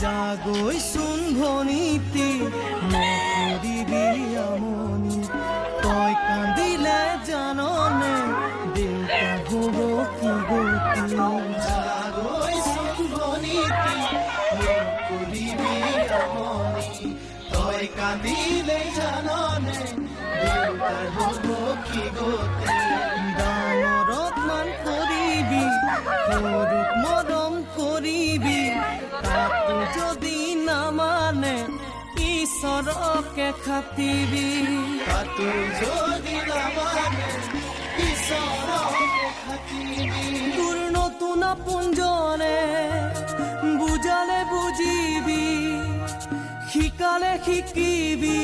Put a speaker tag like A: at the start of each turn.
A: জাগৈচোন ভনীতি নকৰিবি আমনি তই কান্দিলে জাননে দেউতা হ'ব কি গতি জাগৈচোন ভনীতি নকৰিবি আমনি তই কান্দিলে জাননে দেউতা হ'ব কি গতি ডাঙৰক মান কৰিবি সৰুক মৰম কৰিবি তাতো যদি নামানে ঈশ্বৰকে খাটিবি তাতো যদি নামানে ঈশ্বৰকে খাটিবি তোৰ নতুন আপোনজনে বুজালে বুজিবি শিকালে শিকিবি